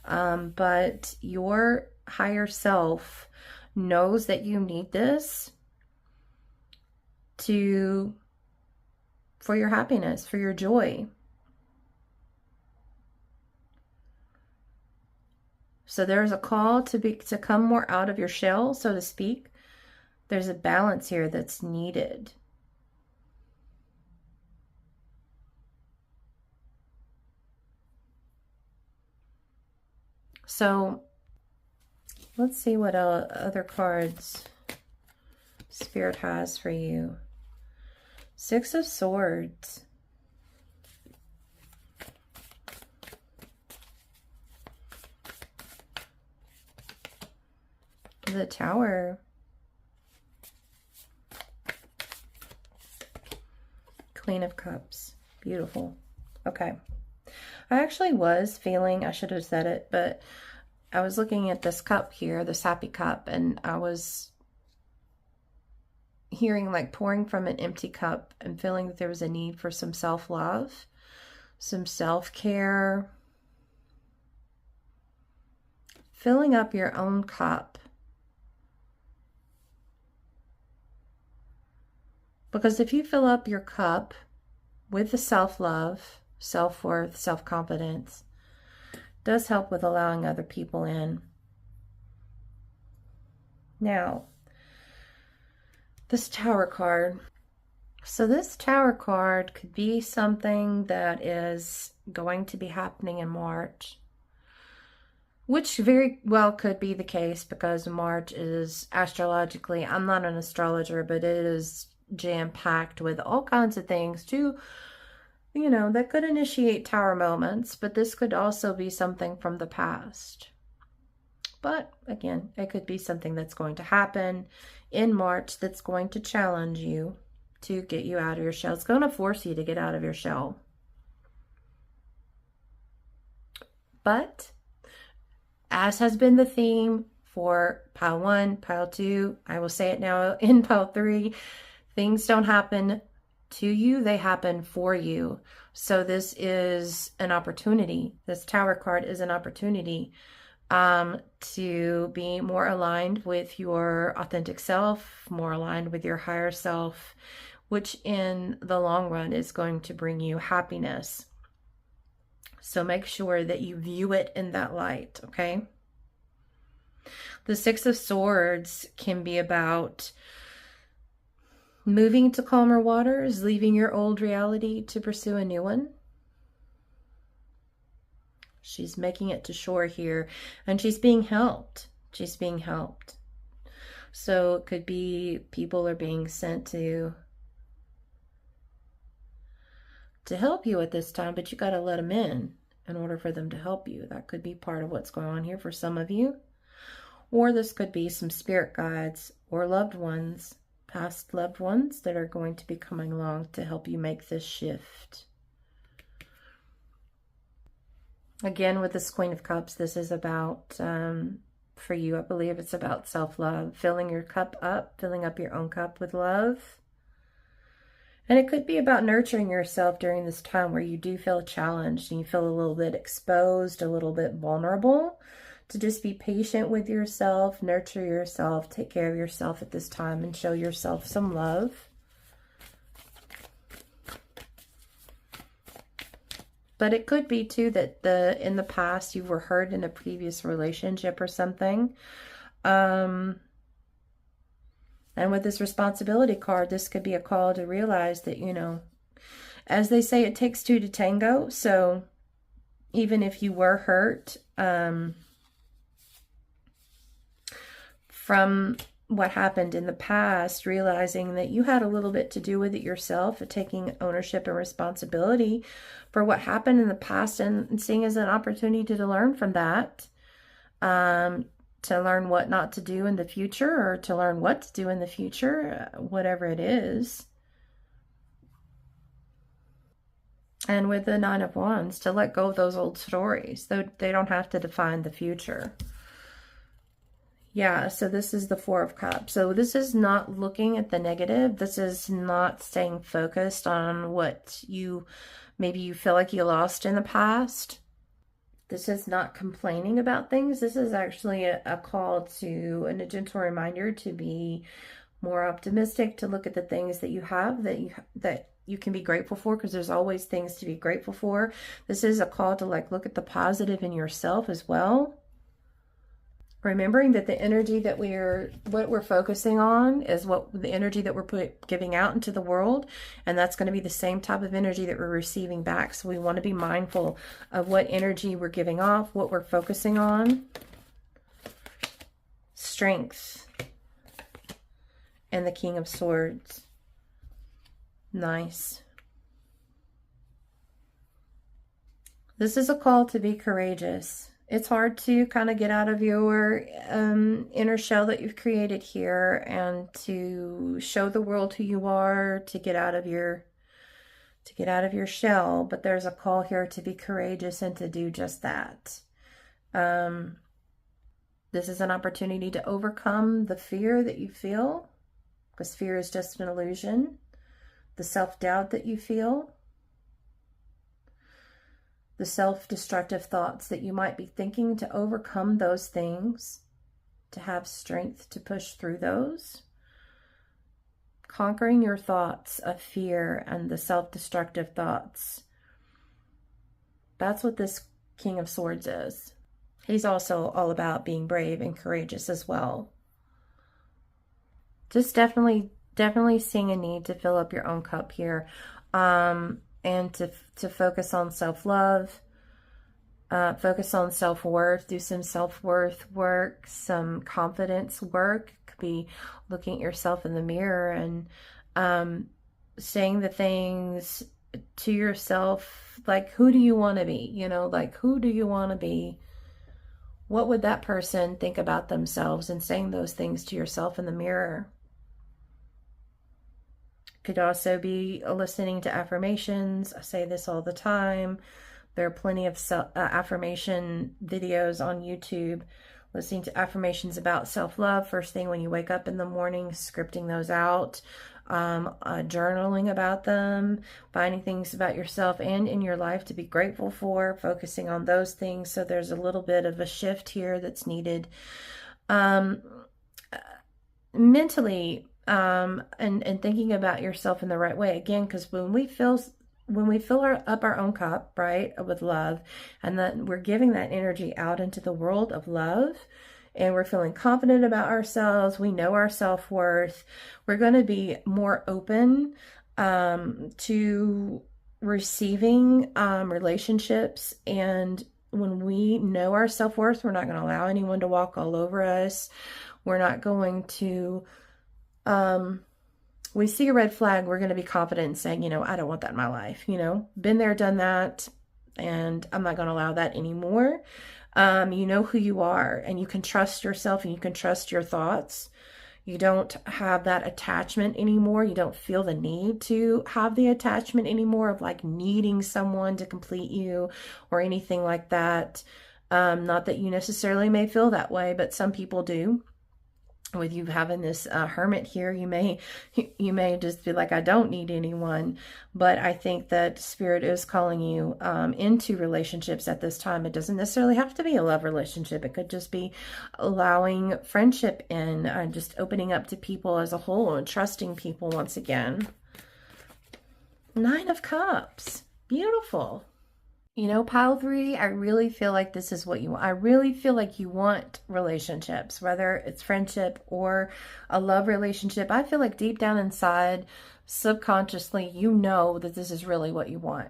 But your higher self knows that you need this for your happiness, for your joy. So there's a call to come more out of your shell, so to speak. There's a balance here that's needed. So let's see what other cards Spirit has for you. 6 of Swords. The Tower. Queen of Cups. Beautiful. Okay. I actually was feeling, I should have said it, but I was looking at this cup here, this happy cup, and I was hearing like pouring from an empty cup and feeling that there was a need for some self-love, some self-care, filling up your own cup. Because if you fill up your cup with the self-love, self-worth, self-confidence. Does help with allowing other people in. Now, this Tower card. So this Tower card could be something that is going to be happening in March, which very well could be the case because March is astrologically, I'm not an astrologer, but it is jam-packed with all kinds of things too, you know, that could initiate Tower moments, but this could also be something from the past. But again, it could be something that's going to happen in March that's going to challenge you to get you out of your shell. It's going to force you to get out of your shell. But as has been the theme for pile 1, pile 2, I will say it now in pile 3, things don't happen to you, they happen for you. So this is an opportunity. This Tower card is an opportunity to be more aligned with your authentic self, more aligned with your higher self, which in the long run is going to bring you happiness. So make sure that you view it in that light, okay? The Six of Swords can be about moving to calmer waters, leaving your old reality to pursue a new one. She's making it to shore here, and she's being helped. She's being helped. So it could be people are being sent to help you at this time, but you got to let them in order for them to help you. That could be part of what's going on here for some of you. Or this could be some spirit guides or loved ones, past loved ones that are going to be coming along to help you make this shift. Again, with this Queen of Cups, this is about, for you, I believe it's about self-love, filling your cup up, filling up your own cup with love. And it could be about nurturing yourself during this time where you do feel challenged and you feel a little bit exposed, a little bit vulnerable, to just be patient with yourself, nurture yourself, take care of yourself at this time and show yourself some love. But it could be too that in the past you were hurt in a previous relationship or something. And with this responsibility card, this could be a call to realize that, you know, as they say, it takes two to tango. So even if you were hurt from what happened in the past, realizing that you had a little bit to do with it yourself, taking ownership and responsibility for what happened in the past and seeing as an opportunity to learn from that, to learn what not to do in the future or to learn what to do in the future, whatever it is. And with the Nine of Wands, to let go of those old stories, though they don't have to define the future. Yeah, so this is the Four of Cups. So this is not looking at the negative. This is not staying focused on what maybe you feel like you lost in the past. This is not complaining about things. This is actually a call to, and a gentle reminder to be more optimistic, to look at the things that you have, that you can be grateful for, because there's always things to be grateful for. This is a call to look at the positive in yourself as well. Remembering that the energy that what we're focusing on is the energy that we're giving out into the world, and that's going to be the same type of energy that we're receiving back. So we want to be mindful of what energy we're giving off, what we're focusing on. Strength and the King of Swords. Nice. This is a call to be courageous. It's hard to kind of get out of your inner shell that you've created here and to show the world who you are, to get out of your shell. But there's a call here to be courageous and to do just that. This is an opportunity to overcome the fear that you feel, because fear is just an illusion. The self-doubt that you feel. The self-destructive thoughts that you might be thinking, to overcome those things, to have strength to push through those. Conquering your thoughts of fear and the self-destructive thoughts That's what this King of Swords is. He's also all about being brave and courageous as well. Just definitely seeing a need to fill up your own cup here, and to focus on self-love, focus on self-worth, do some self-worth work, some confidence work. It could be looking at yourself in the mirror and saying the things to yourself, like, who do you want to be? You know, like, who do you want to be? What would that person think about themselves? And saying those things to yourself in the mirror. Could also be listening to affirmations. I say this all the time. There are plenty of affirmation videos on YouTube. Listening to affirmations about self-love first thing when you wake up in the morning, scripting those out, journaling about them, finding things about yourself and in your life to be grateful for, focusing on those things. So there's a little bit of a shift here that's needed mentally, and thinking about yourself in the right way. Again, because when we fill up our own cup, right, with love, and then we're giving that energy out into the world of love, and we're feeling confident about ourselves, we know our self-worth, we're going to be more open to receiving relationships. And when we know our self-worth, we're not going to allow anyone to walk all over us. We're not going to we see a red flag, we're going to be confident in saying, you know, I don't want that in my life. You know, been there, done that, and I'm not going to allow that anymore. You know who you are, and you can trust yourself, and you can trust your thoughts. You don't have that attachment anymore. You don't feel the need to have the attachment anymore of like needing someone to complete you or anything like that. Not that you necessarily may feel that way, but some people do. With you having this hermit here, you may just be like, I don't need anyone. But I think that Spirit is calling you into relationships at this time. It doesn't necessarily have to be a love relationship. It could just be allowing friendship in, just opening up to people as a whole and trusting people once again. 9 of Cups. Beautiful. You know, pile 3, I really feel like this is what you want. I really feel like you want relationships, whether it's friendship or a love relationship. I feel like deep down inside, subconsciously, you know that this is really what you want.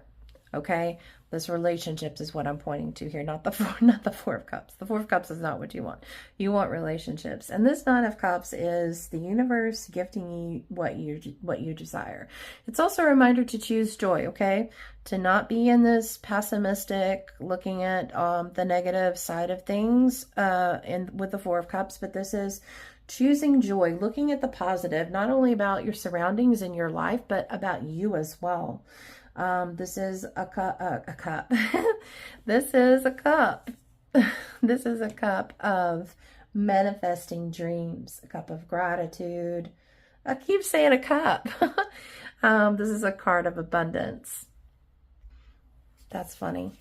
Okay? This relationships is what I'm pointing to here, not the 4 of Cups. The 4 of Cups is not what you want. You want relationships. And this 9 of Cups is the universe gifting you what you desire. It's also a reminder to choose joy, okay? To not be in this pessimistic, looking at the negative side of things with the 4 of Cups, but this is choosing joy, looking at the positive, not only about your surroundings and your life, but about you as well. This is a cup. This is a cup. This is a cup of manifesting dreams, a cup of gratitude. I keep saying a cup. This is a card of abundance. That's funny.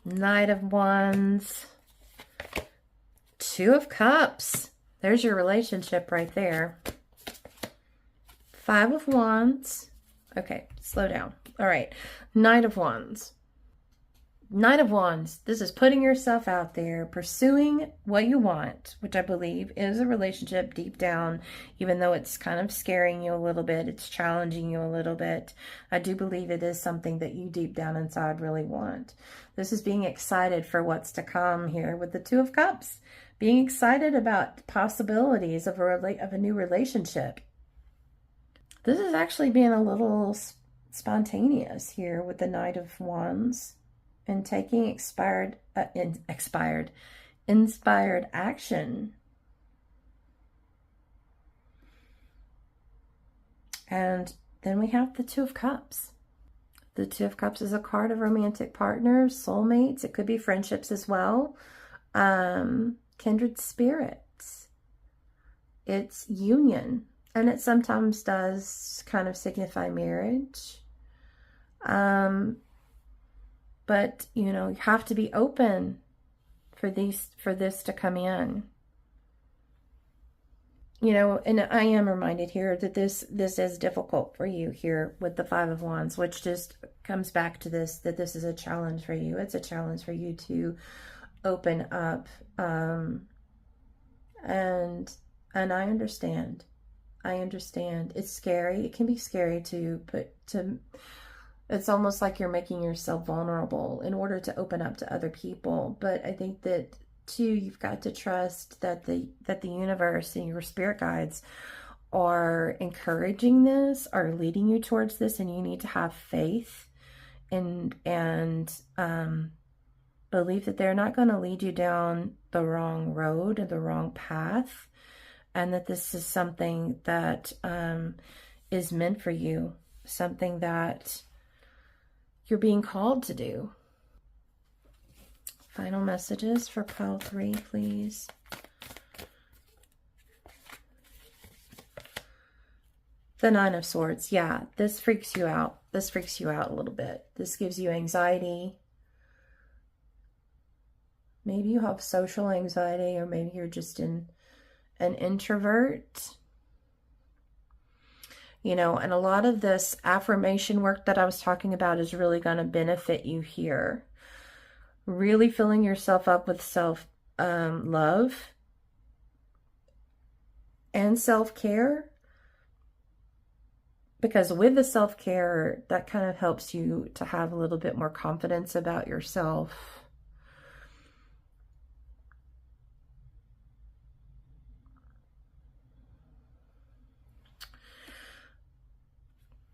Knight of Wands. 2 of Cups. There's your relationship right there. 5 of Wands. Okay, slow down. All right. Knight of Wands. Knight of Wands. This is putting yourself out there, pursuing what you want, which I believe is a relationship deep down, even though it's kind of scaring you a little bit. It's challenging you a little bit. I do believe it is something that you deep down inside really want. This is being excited for what's to come here with the 2 of Cups. Being excited about possibilities of a new relationship. This is actually being a little spontaneous here with the Knight of Wands and taking inspired action. And then we have the 2 of Cups. The 2 of Cups is a card of romantic partners, soulmates. It could be friendships as well. Kindred spirits. It's union. And it sometimes does kind of signify marriage. But, you know, you have to be open for this to come in. You know, and I am reminded here that this is difficult for you here with the Five of Wands, which just comes back to this, that this is a challenge for you. It's a challenge for you to open up. And I understand. I understand. It's scary. It can be scary it's almost like you're making yourself vulnerable in order to open up to other people. But I think that too, you've got to trust that the universe and your spirit guides are encouraging this, are leading you towards this, and you need to have faith and believe that they're not going to lead you down the wrong road or the wrong path, and that this is something that is meant for you, something that you're being called to do. Final messages for pile 3, please. The Nine of Swords. Yeah, this freaks you out. This freaks you out a little bit. This gives you anxiety. Maybe you have social anxiety, or maybe you're just an introvert. You know, and a lot of this affirmation work that I was talking about is really going to benefit you here. Really filling yourself up with self-love and self-care. Because with the self-care, that kind of helps you to have a little bit more confidence about yourself.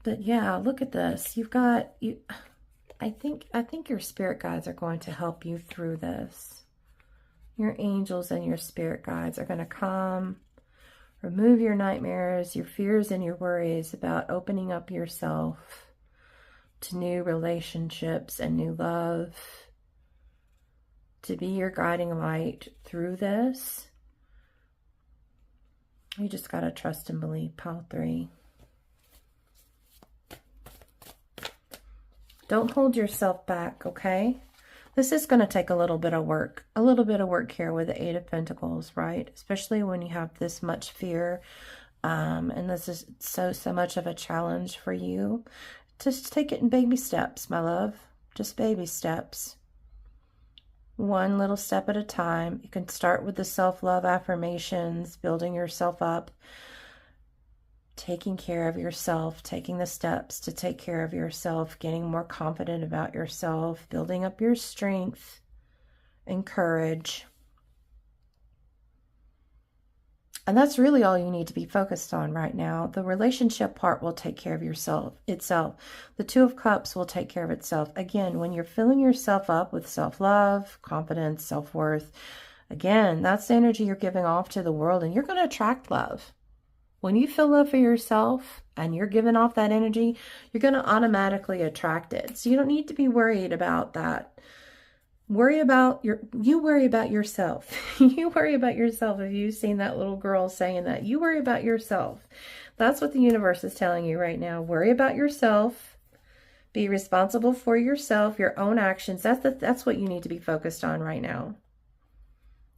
But yeah, look at this. I think your spirit guides are going to help you through this. Your angels and your spirit guides are going to come, remove your nightmares, your fears, and your worries about opening up yourself to new relationships and new love, to be your guiding light through this. You just got to trust and believe, pile 3. Don't hold yourself back, okay? This is going to take a little bit of work here with the 8 of Pentacles, right? Especially when you have this much fear, and this is so much of a challenge for you. Just take it in baby steps, my love. Just baby steps. One little step at a time. You can start with the self-love affirmations, building yourself up, taking care of yourself, taking the steps to take care of yourself, getting more confident about yourself, building up your strength and courage. And that's really all you need to be focused on right now. The relationship part will take care of itself. The 2 of Cups will take care of itself. Again, when you're filling yourself up with self-love, confidence, self-worth, again, that's the energy you're giving off to the world, and you're going to attract love. When you feel love for yourself and you're giving off that energy, you're going to automatically attract it. So you don't need to be worried about that. You worry about yourself. You worry about yourself. If you've seen that little girl saying that, you worry about yourself. That's what the universe is telling you right now. Worry about yourself. Be responsible for yourself, your own actions. That's what you need to be focused on right now.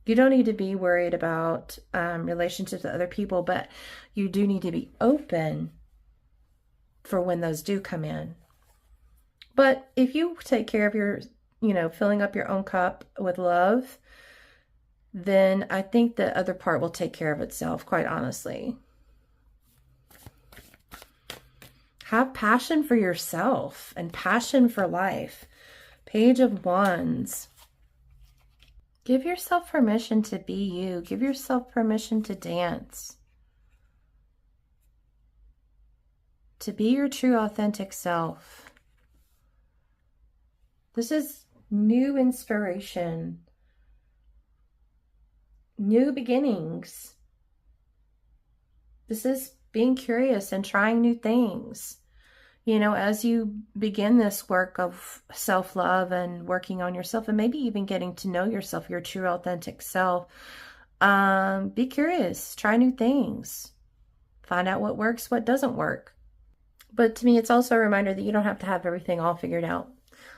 You don't need to be worried about relationships with other people, but you do need to be open for when those do come in. But if you take care of your, filling up your own cup with love, then I think the other part will take care of itself, quite honestly. Have passion for yourself and passion for life. Page of Wands. Give yourself permission to be you. Give yourself permission to dance. To be your true, authentic self. This is new inspiration. New beginnings. This is being curious and trying new things. As you begin this work of self-love and working on yourself, and maybe even getting to know yourself, your true authentic self, be curious, try new things, find out what works, what doesn't work. But to me, it's also a reminder that you don't have to have everything all figured out.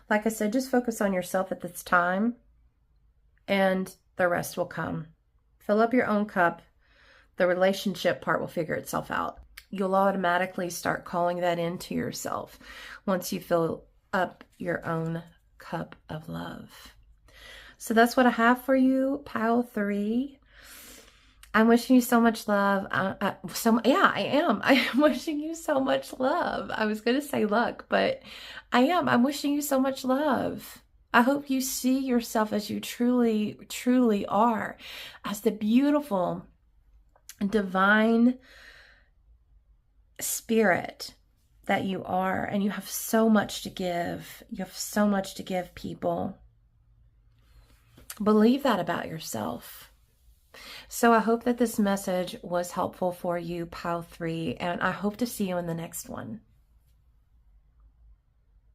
Like I said, just focus on yourself at this time, and the rest will come. Fill up your own cup. The relationship part will figure itself out. You'll automatically start calling that into yourself once you fill up your own cup of love. So that's what I have for you, pile 3. I'm wishing you so much love. I am. I am wishing you so much love. I was going to say luck, but I am. I'm wishing you so much love. I hope you see yourself as you truly, truly are, as the beautiful, divine spirit that you are, and you have so much to give. You have so much to give people. Believe that about yourself. So I hope that this message was helpful for you, pile 3, and I hope to see you in the next one.